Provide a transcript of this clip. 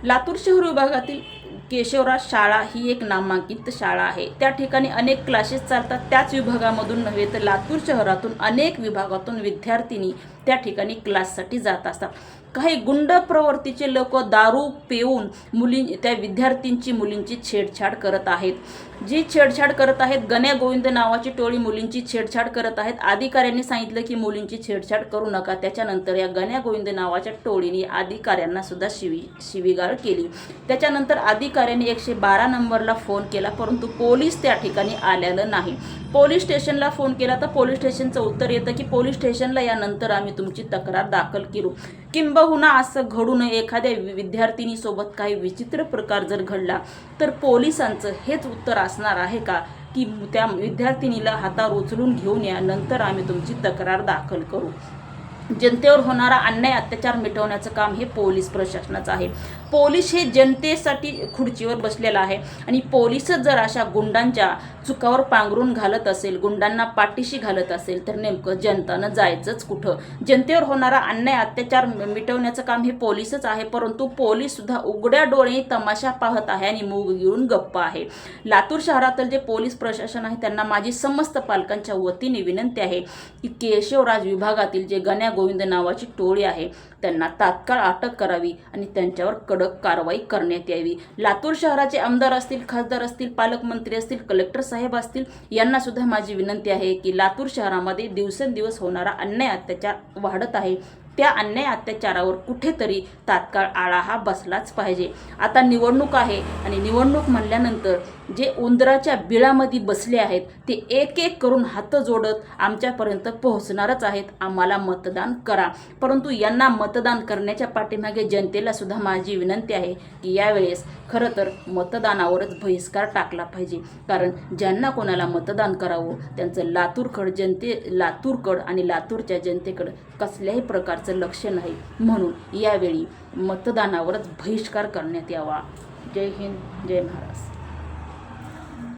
लातूर शहर विभागातील केशवराज शाळा ही एक नामांकित शाळा आहे। त्या ठिकाणी अनेक क्लासेस चालतात। त्याच विभागामधून नव्हे तर लातूर शहरातून अनेक विभागातून विद्यार्थिनी त्या ठिकाणी क्लाससाठी जात असतात। काही गुंड प्रवृत्तीचे लोक दारू पिऊन त्या विद्यार्थ्यांची मुलींची छेडछाड करत आहेत। जी छेडछाड करत आहेत, गण्या गोविंद नावाची टोळी मुलींची छेडछाड करत आहेत। अधिकाऱ्यांनी सांगितलं की मुलींची छेडछाड करू नका। त्याच्यानंतर या गण्या गोविंद नावाच्या टोळीने अधिकाऱ्यांना सुद्धा शिवीगाळ केली। त्याच्यानंतर अधिकाऱ्यांनी 112 नंबरला फोन केला, परंतु पोलीस त्या ठिकाणी आलेलं नाही। पोलीस स्टेशनला फोन केला तर पोलीस स्टेशनचं उत्तर येतं की पोलीस स्टेशनला यानंतर आम्ही तुमची तक्रार दाखल करू। किंबहुना असं घडू नये, एखाद्या विद्यार्थिनीसोबत काही विचित्र प्रकार जर घडला तर पोलिसांचं हेच उत्तर असणार आहे का की त्या विद्यार्थिनीला हातावर उचलून घेऊन या, नंतर आम्ही तुमची तक्रार दाखल करू। जनतेवर होणारा अन्याय अत्याचार मिटवण्याचं काम हे पोलीस प्रशासनाचं आहे। पोलीस हे जनतेसाठी खुर्चीवर बसलेला आहे आणि पोलीसच जर अशा गुंडांच्या चुकावर पांघरून घालत असेल, गुंडांना पाठीशी घालत असेल तर नेमकं जनतानं जायचंच कुठं? जनतेवर होणारा अन्याय अत्याचार मिटवण्याचं काम हे पोलीसच आहे, परंतु पोलीस सुद्धा उघड्या डोळे तमाशा पाहत आहे आणि मूग गिळून गप्प आहे। लातूर शहरातील जे पोलीस प्रशासन आहे त्यांना माझी समस्त पालकांच्या वतीने विनंती आहे की केशवराज विभागातील जे गण्या गोविंद नावाची टोळी आहे त्यांना तात्काळ अटक करावी आणि त्यांच्यावर कडक कारवाई करण्यात यावी। लातूर शहराचे आमदार असतील, खासदार असतील, पालकमंत्री असतील, कलेक्टर साहेब असतील, यांना सुद्धा माझी विनंती आहे की लातूर शहरामध्ये दिवसेंदिवस होणारा अन्याय अत्याचार वाढत आहे। त्या अन्याय अत्याचारावर कुठेतरी तात्काळ आळा हा बसलाच पाहिजे। आता निवडणूक आहे आणि निवडणूक म्हणल्यानंतर जे उंदराच्या बिळामध्ये बसले आहेत ते एक एक करून हात जोडत आमच्यापर्यंत पोहोचणारच आहेत, आम्हाला मतदान करा। परंतु यांना मतदान करण्याच्या पाठीमागे जनतेला सुद्धा माझी विनंती आहे की यावेळेस खरं तर मतदानावरच बहिष्कार टाकला पाहिजे, कारण ज्यांना कोणाला मतदान करावं त्यांचं लातूरकड आणि लातूरच्या जनतेकडं कसल्याही प्रकारचं लक्ष नाही। म्हणून यावेळी मतदानावरच बहिष्कार करण्यात यावा। जय हिंद, जय महाराष्ट्र।